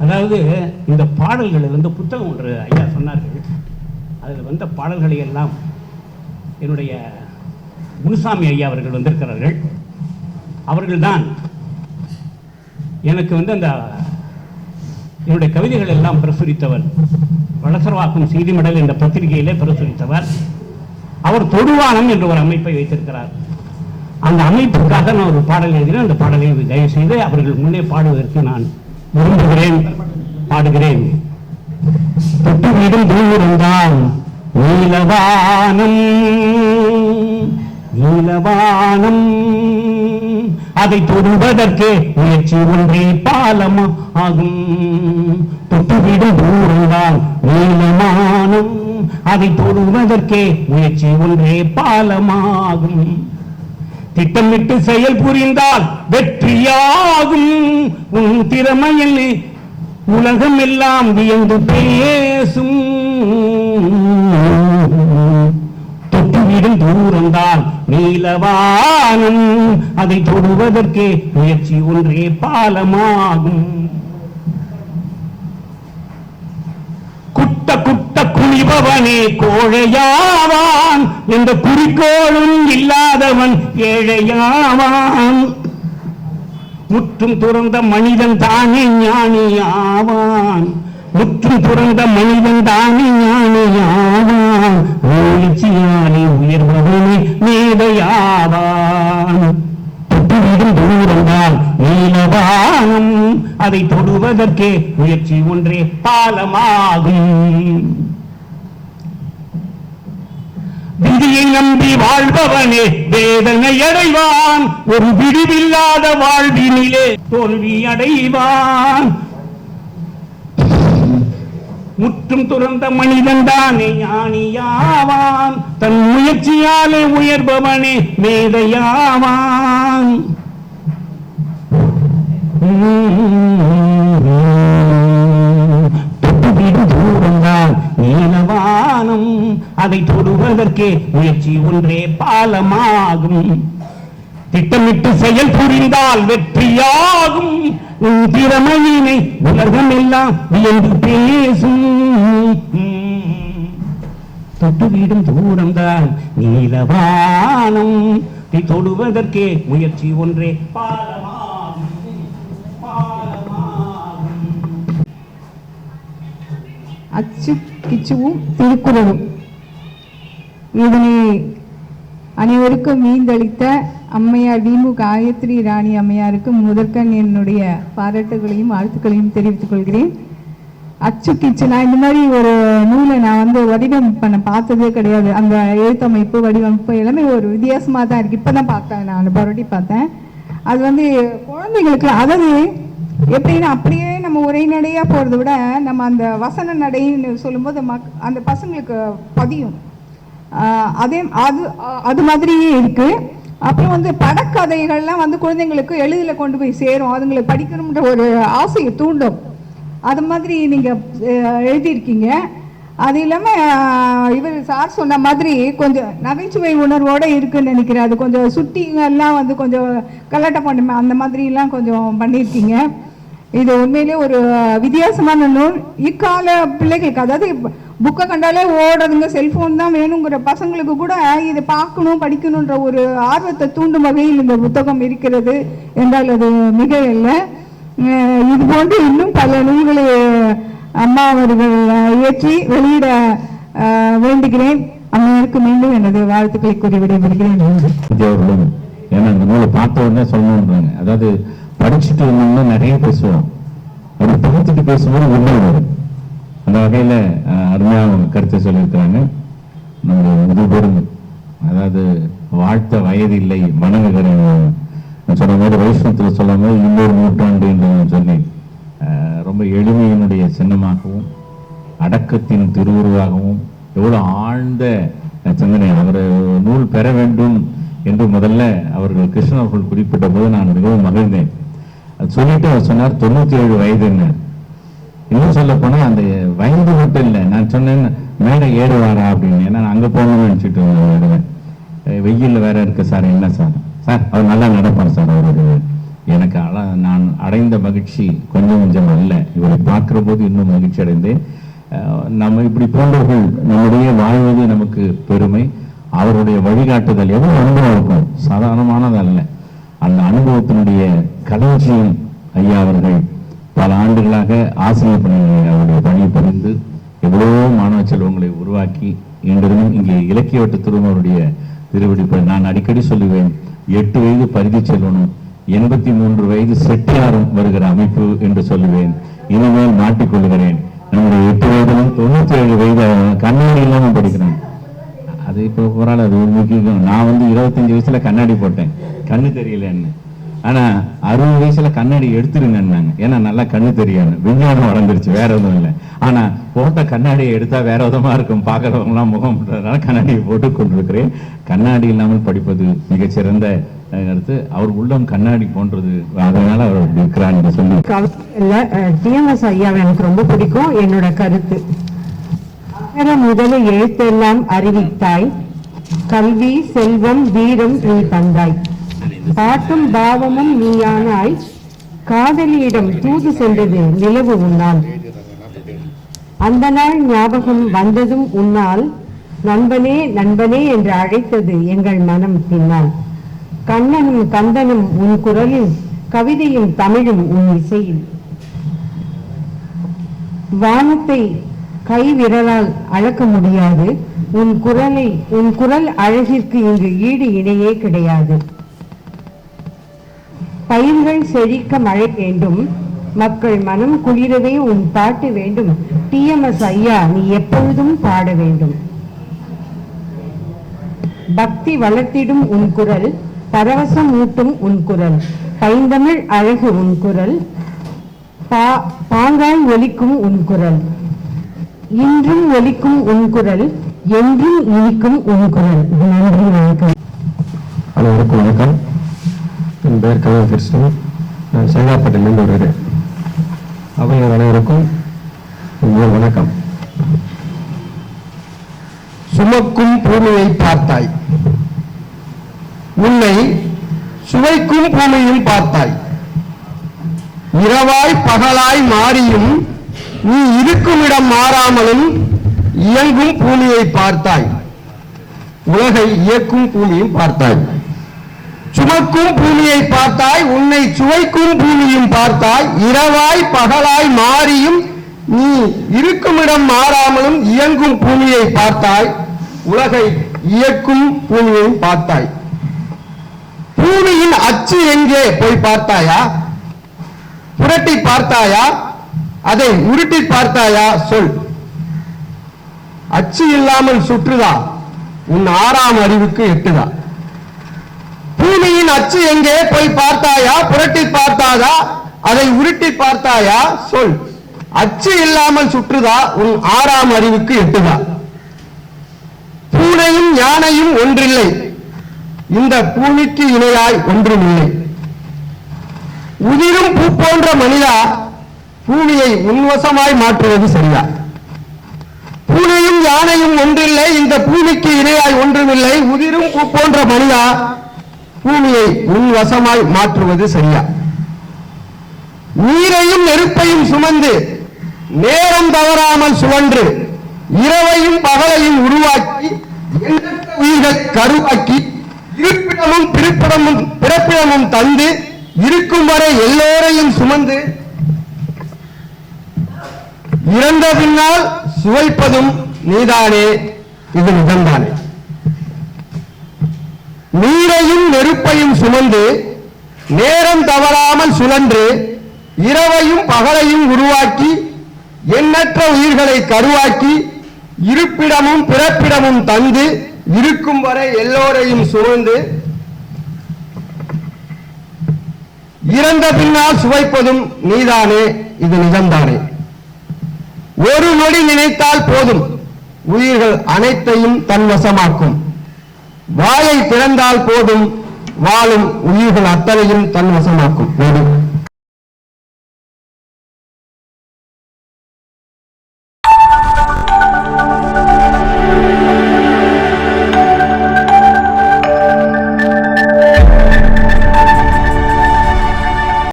அதாவது இந்த பாடல்கள் வந்து புத்தகம் ஒன்று ஐயா சொன்னார்கள். அதில் வந்த பாடல்களை எல்லாம் என்னுடைய முனுசாமி ஐயா அவர்கள் வந்திருக்கிறார்கள். அவர்கள்தான் எனக்கு வந்து அந்த என்னுடைய கவிதைகள் எல்லாம் பிரசுரித்தவர். வளசரவாக்கம் செய்திமடல் என்ற பத்திரிகையிலே பிரசுரித்தவர். அவர் தொடுவானம் என்ற ஒரு அமைப்பை வைத்திருக்கிறார். அந்த அமைப்புக்காக நான் ஒரு பாடல் எழுதினேன். அந்த பாடலை தயவு செய்து அவர்கள் முன்னே பாடுவதற்கு நான் விரும்புகிறேன், பாடுகிறேன். தொட்டுவிடும் தூரம்தான் நீலவானம், நீலவானம், அதை தொடுவதற்கு முயற்சி ஒன்றே பாலம் ஆகும். தொட்டுவிடும் தூரம்தான் நீலவானம், அதை தொடுவதற்கே முயற்சி ஒன்றே பாலமாகும். திட்டமிட்டு செயல் புரிந்தால் வெற்றியாகும். உன் திறமையில் உலகம் எல்லாம் வியந்து பேசும். தொட்டுவிடும் தூரம்தான் நீலவானம், அதை தொடுவதற்கே முயற்சி ஒன்றே பாலமாகும். குட்ட குட்ட குனிபவனே கோழையாவான், என்ற குறிக்கோளும் இல்லாதவன் ஏழையாவான். முற்றும் துறந்த மனிதன் தானே ஞானியாவான், முற்றும் துறந்த மனிதன் தானே ஞானியாவான். முயற்சியாலே உயர்பவனே மேதையாவான். தொட்டுவிடும் தூரம்தான் நீலவானம், அதை தொடுவதற்கே முயற்சி ஒன்றே பாலமாகும். விதியை நம்பி வாழ்பவனே வேதனை அடைவான், ஒரு விடிவில்லாத வாழ்வினிலே தோல்வி அடைவான். முற்றும் துறந்த மனிதன் தானே ஞானியாவான், தன் முயற்சியாலே உயர்பவனே மேதையாவான். தூரம்தான் நீலவானம், அதை தொடுவதற்கே முயற்சி ஒன்றே பாலமாகும். திட்டமிட்டு செயல் புரிந்தால் வெற்றியாகும். உன் திறமையினை உலகம் எல்லாம் வியந்து பேசும். தொட்டுவிடும் தூரம்தான் நீலவானம், அதை தொடுவதற்கே முயற்சி ஒன்றே பாலமாகும். அச்சு கிச்சுவும் திருக்குறளும். இதனை அனைவருக்கும் மீந்தளித்த அம்மையார் வி.மு. காயத்ரி ராணி அம்மையாருக்கு முதற்கண் என்னுடைய பாராட்டுகளையும் வாழ்த்துக்களையும் தெரிவித்துக் கொள்கிறேன். அச்சு கிச்சு, நான் இந்த மாதிரி ஒரு நூலை நான் வடிவம் பண்ண பார்த்ததே கிடையாது. அந்த எழுத்தமைப்பு வடிவமைப்பு எல்லாமே ஒரு வித்தியாசமாக தான் இருக்குது. இப்போ தான் பார்த்தேன், நான் பரட்டி பார்த்தேன். அது குழந்தைங்களுக்கு, அதாவது எப்படின்னா அப்படியே நம்ம உரைநடையாக போகிறத விட நம்ம அந்த வசன நடைன்னு சொல்லும்போது அந்த பசங்களுக்கு பதியும். அதே அது மாதிரியே இருக்குது. அப்புறம் படக்கதைகள்லாம் குழந்தைங்களுக்கு எளிதில் கொண்டு போய் சேரும், அதுங்களுக்கு படிக்கணுன்ற ஒரு ஆசையை தூண்டும். அது மாதிரி நீங்கள் எழுதியிருக்கீங்க. அது இல்லாமல் இவர் சார் சொன்ன மாதிரி கொஞ்சம் நகைச்சுவை உணர்வோடு இருக்குன்னு நினைக்கிறேன். அது கொஞ்சம் சுட்டிங்கெல்லாம் கொஞ்சம் கலாட்டை பண்ணுமே, அந்த மாதிரிலாம் கொஞ்சம் பண்ணியிருக்கீங்க. இது உண்மையிலே ஒரு வித்தியாசமான நூல். இக்கால பிள்ளைகளுக்கு, அதாவது புக்கை கண்டாலே ஓடுறதுங்க, செல்ஃபோன் தான் வேணுங்கிற பசங்களுக்கு கூட இதை பார்க்கணும் படிக்கணுன்ற ஒரு ஆர்வத்தை தூண்டும் வகையில் இந்த புத்தகம் இருக்கிறது என்றால் அது மிக இல்லை. இது போன்று இன்னும் பல நூல்களை அம்மா அவர்கள் இயற்றி வெளியிட வேண்டுகிறேன். அம்மாவுக்கு மீண்டும் எனது வாழ்த்துக்களை கூறி விடைபெறுகிறேன். ஏன்னா இந்த நூலை பார்த்த உடனே சொல்லணுன்றாங்க. அதாவது படிச்சுட்டு இருந்தோம்னா நிறைய பேசுவோம், அப்படி பார்த்துட்டு பேசும்போது உண்மை வரும். அந்த வகையில் அருமையாக அவங்க கருத்தை சொல்லியிருக்கிறாங்க. நம்ம முதுபெரும், அதாவது வாழ்த்த வயது இல்லை வணங்குகிறேன் சொன்ன மாதிரி, வைஷ்ணவத்தில் சொல்லும் போது இன்னொரு நூற்றாண்டு என்று சொல்லி ரொம்ப எளிமையினுடைய சின்னமாகவும் அடக்கத்தின் திருவுருவாகவும் எவ்வளோ ஆழ்ந்த சிந்தனை. அவர் நூல் பெற வேண்டும் என்று முதல்ல அவர்கள் கிருஷ்ணன் அவர்கள் குறிப்பிட்ட போது நான் மிகவும் மகிழ்ந்தேன். அது சொல்லிட்டு அவர் சொன்னார் 97 வயது என்ன. இன்னும் சொல்ல போனால் அந்த வயது மட்டும் இல்லை, நான் சொன்னேன் மேடை ஏறுவாரா அப்படின்னு. ஏன்னா நான் அங்கே போகணும்னு நினச்சிட்டு வருவேன். வெயிலில் வேற இருக்கு சார். என்ன சார்? சார் அவர் நல்லா நடப்பார் சார். அவருக்கு எனக்கு நான் அடைந்த மகிழ்ச்சி கொஞ்சம் கொஞ்சம் அல்ல. இவரை பார்க்கிற போது இன்னும் மகிழ்ச்சி அடைந்தேன். நம்ம இப்படி போன்றவர்கள் நம்முடைய வாழ்வது நமக்கு பெருமை. அவருடைய வழிகாட்டுதல் எவ்வளவு அனுபவம் இருக்கும், சாதாரணமானது அல்ல. அந்த அனுபவத்தினுடைய களஞ்சியம் ஐயா அவர்கள் பல ஆண்டுகளாக ஆசிரியர் பணியை அவருடைய பணியை புரிந்து எவ்வளவோ மாணவ செல்வங்களை உருவாக்கி இன்றும் இங்கே இலக்கிய வட்ட திருவருடைய திருவடிப்பை நான் அடிக்கடி சொல்லுவேன். 8 வயது பரிதி செல்வனும் 83 வயது செட்டியாரும் வருகிற அமைப்பு என்று சொல்லுவேன். இனிமேல் மாட்டிக்கொள்கிறேன். நம்முடைய 8 வயதிலும் 97 வயது கண்ணாடி இல்லாமல் படிக்கிறேன். அது இப்போ போராள் அது முக்கியம். நான் 25 வயசுல கண்ணாடி போட்டேன், கண்ணு தெரியலன்னு. ஆனா 60 வயசுல கண்ணாடி எடுத்துருங்கன்னாங்க. ஏன்னா நல்லா கண்ணு தெரியாது, விஞ்ஞானம் வளர்ந்துருச்சு, வேற எதுவும் இல்லை. ஆனா போட்ட கண்ணாடியை எடுத்தா வேற விதமா இருக்கும், பார்க்கறவங்களாம் முகம் பண்றதுனால கண்ணாடியை போட்டு கொண்டிருக்கிறேன். கண்ணாடி இல்லாமல் படிப்பது மிகச்சிறந்த கருத்து. அவர் உள்ளம் கண்ணாடி போன்றது, அதனால அவர் இருக்கிறான்னு சொல்லி டிஎம்எஸ் ஐயாவை எனக்கு ரொம்ப பிடிக்கும். என்னோட கருத்து, முதல எழுத்தெல்லாம் அறிவித்தாய், கல்வி செல்வம் வீரம் நீ தந்தாய், பாட்டும் பாவமும் நீயானாய், காதலியிடம் தூது சென்றது நிலவு உன்னால், அந்த நாள் ஞாபகம் வந்ததும் உன்னால், நண்பனே நண்பனே என்று அழைத்தது எங்கள் மனம் பின்னால், கண்ணனும் கந்தனும் உன் குரலில், கவிதையும் தமிழும் உன் இசையில், வானத்தை கை விரலால் அளக்க முடியாது, உன் குரல் அழகிற்கு இங்கு ஈடு இணையே கிடையாது, பயிர்கள் செழிக்க மழை வேண்டும், மக்கள் மனம் குளிரவே உன் பாட்டு வேண்டும், டிஎம்எஸ் ஐயா நீ எப்பொழுதும் பாட வேண்டும், பக்தி வளர்த்திடும் உன் குரல், பரவசம் ஊட்டும் உன் குரல், பைந்தமிழ் அழகு உன் குரல், பாங்காய் ஒலிக்கும் உன் குரல், இன்றும் ஒலிக்கும் உன் குரல், என்றும் இனிக்கும் உன் குரல். நன்றி, வணக்கம். அனைவருக்கும் வணக்கம். என் பெயர் கவிஞர் கிருஷ்ணன். நான் செங்காப்பட்டிலிருந்து வருகிறேன். அவையோர் அனைவருக்கும் வணக்கம். சுமக்கும் பூமியை பார்த்தாய், உன்னை சுவைக்கும் பூமியும் பார்த்தாய், இரவாய் பகலாய் மாறியும் நீ இருக்கும் இடம் மாறாமலும் இயங்கும் பூமியை பார்த்தாய், உலகை இயக்கும் பூமியும் பார்த்தாய், சுமக்கும் பூமியை பார்த்தாய், உன்னை சுவைக்கும் பூமியும் பார்த்தாய், இரவாய் பகலாய் மாறியும் நீ இருக்கும் இடம் மாறாமலும் இயங்கும் பூமியை பார்த்தாய், உலகை இயக்கும் பூமியையும் பார்த்தாய். பூமியின் அச்சு எங்கே போய் பார்த்தாயா? புரட்டி பார்த்தாயா? அதை உருட்டி பார்த்தாயா? சொல். அச்சு இல்லாமல் சுற்றுதா? உன் 6ஆம் அறிவுக்கு எட்டுதா? பூமியின் அச்சு எங்கே போய் பார்த்தாயா? புரட்டி பார்த்தாதா? அதை உருட்டி பார்த்தாயா? சொல். அச்சு இல்லாமல் சுற்றுதா? உன் 6ஆம் அறிவுக்கு எட்டுதா? பூனையும் யானையும் ஒன்றில்லை, இந்த பூமிக்கு இணையாய் ஒன்றுமில்லை. உதிரும் பூ போன்ற மனிதா, பூமியை உன்வசமாய் மாற்றுவது சரியா? பூனையும் யானையும் ஒன்றில்லை, இந்த பூமிக்கு இணையாய் ஒன்றுமில்லை. உதிரும் பூ போன்ற மனிதா, பூமியை உன்வசமாய் மாற்றுவது சரியா? நீரையும் நெருப்பையும் சுமந்து நேரம் தவறாமல் சுழன்று இரவையும் பகலையும் உருவாக்கி உயிர்கள் கருவாக்கி இருப்பிடமும் பிறப்பிடமும் தந்து இருக்கும் வரை எல்லோரையும் சுமந்து இறந்த பின்னால் சுவைப்பதும் நீதானே, இது நிஜம்தானே? நீரையும் நெருப்பையும் சுமந்து நேரம் தவறாமல் சுழன்று இரவையும் பகலையும் உருவாக்கி எண்ணற்ற உயிர்களை கருவாக்கி இருப்பிடமும் பிறப்பிடமும் தந்து இருக்கும் வரை எல்லோரையும் சுமந்து இறந்த பின்னால் சுவைப்பதும் நீதானே, இது நிஜம்தானே? ஒரு நொடி நினைத்தால் போதும் உயிர்கள் அனைத்தையும் தன்வசமாக்கும். வாயை திறந்தால் போதும் வாழும் உயிர்கள் அத்தனையும் தன்வசமாக்கும்.